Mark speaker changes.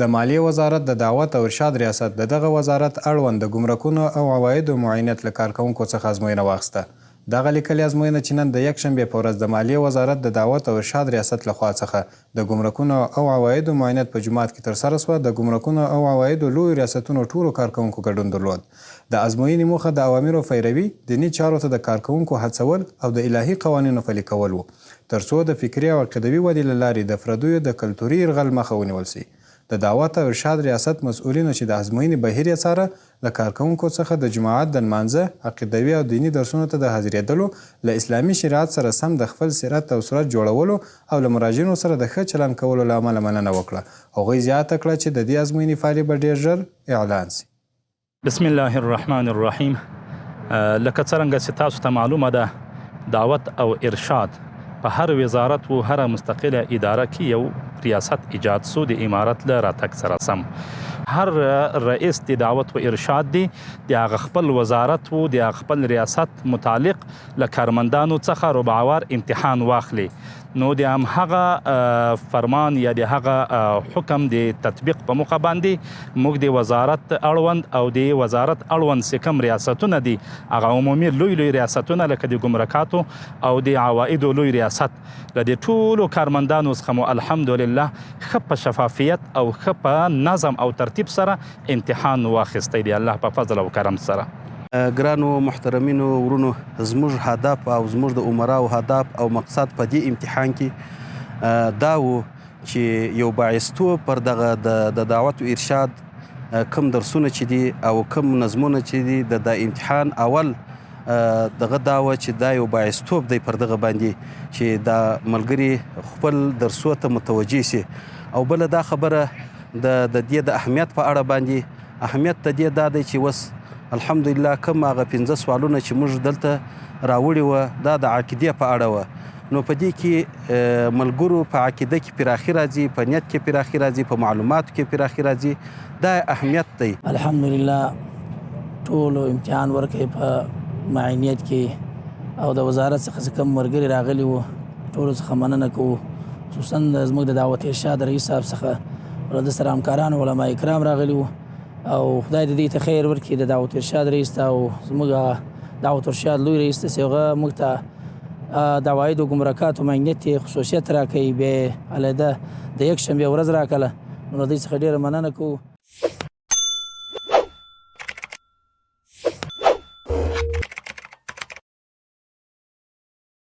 Speaker 1: د مالیې وزارت د دعوت او ارشاد ریاست د دغه وزارت اړوند د ګمرکونو او عوایدو معاینت له کارکوونکو څخه ازموینه واخیسته. دغه لیکلې ازموینه چې نن د یکشنبې په ورځ د مالیې وزارت د دعوت او ارشاد ریاست لخوا څخه د ګمرکونو او عوایدو معاینت په جومات کې ترسره شوه، د ګمرکونو او عوایدو لویو ریاستونو ټولو کارکوونکو ګډون درلود. د ازموینې موخه د اوامرو پیروي، دیني چارو ته د کارکوونکو هڅول او د الهي قوانینو پلي کول و، ترڅو د فکري او عقیدوي ودې له لارې د پردیو د کلتوري یرغل مخه ونیول سي. د دعوت او ارشاد ریاست مسؤلینو چې د ازموینې بهیر یې څاره، له کارکوونکو څخه د جماعت د نمانځه، عقیدوي او دیني درسونو ته د حاضرېدلو، له اسلامي شریعت سره سم د خپل سیرت او صورت جوړولو او له مراجعینو سره د ښه چلند کولو له امله مننه وکړه. هغوی زیاته کړه چې د دې ازموینې پایلې به ډېر ژر اعلان سي.
Speaker 2: بسم الله الرحمن الرحیم. لکه څرنګه چې تاسو ته معلومه ده، دعوت او ارشاد په هر وزارت و هر مستقله اداره کې یو ریاست ایجاد سو د امارت له راتګ سره سم. هر رئیس د دعوت و ارشاد دی د هغه خپل وزارت و د خپل ریاست متعلق له کارمندانو څخه ربعوار امتحان واخلي. نو د همهغه فرمان یا د هغه حکم د تطبیق په موخه باندې موږ د وزارت اړوند او د وزارت اړوند چې کوم ریاستونه دي، هغه عمومي لوی ریاستونه لکه د ګمرکاتو او د عوایدو لوی ریاست، له دې ټولو کارمندانو څخه مو الحمدلله ښه په شفافیت او ښه په نظم او ترتیب سره امتحان واخیستی دی، الله په فضل او کرم سره.
Speaker 3: ګرانو محترمینو ورونو، زموږ هدف او زموږ د عمراو هدف او مقصد په دې امتحان کې دا و چې یو باعثتوب پر دغه د دعوت و ارشاد کم درسونه چې دي او کم نظمونه چې دي د امتحان اول دغه دا و چې دا یو باعثتوب دی پر دغه باندې چې دا ملګري خپل درسو ته متوجه سي. او بله دا خبره د دې د اهمیت په اړه باندې، اهمیت د دې دا دی چې اوس الحمدلله کوم هغه 15 سوالونه چې موږ دلته راوړي وه دا د عقیدې په اړه وه، نو په دې کې ملګرو په عقیده کې پراخي راځي، په نیت کې پراخي راځي، په معلوماتو کې پراخي راځي. دا اهمیت دی.
Speaker 4: الحمدلله ټولو امتحان ورکوي په معاینیت کې او د وزارت څخه کوم ملګري راغلي وو ټولو څخه مننه کوو، خصوصا زموږ د دعوت ارشاد رئیس صاحب څخه له ده سره همکاران علما کرام راغلي وو، او خدای د دې ته خیر ورکړي د دعوت ارشاد رئیس ته او زموږ دعوت ارشاد لوی رئیس ته چې هغه موږ ته د عوایدو ګمرکاتو معاینت خصوصیت راکوي، بیا علیحده د یکشنبې ورځ راکړله، نو له دوی څخه ډېره مننه کوو.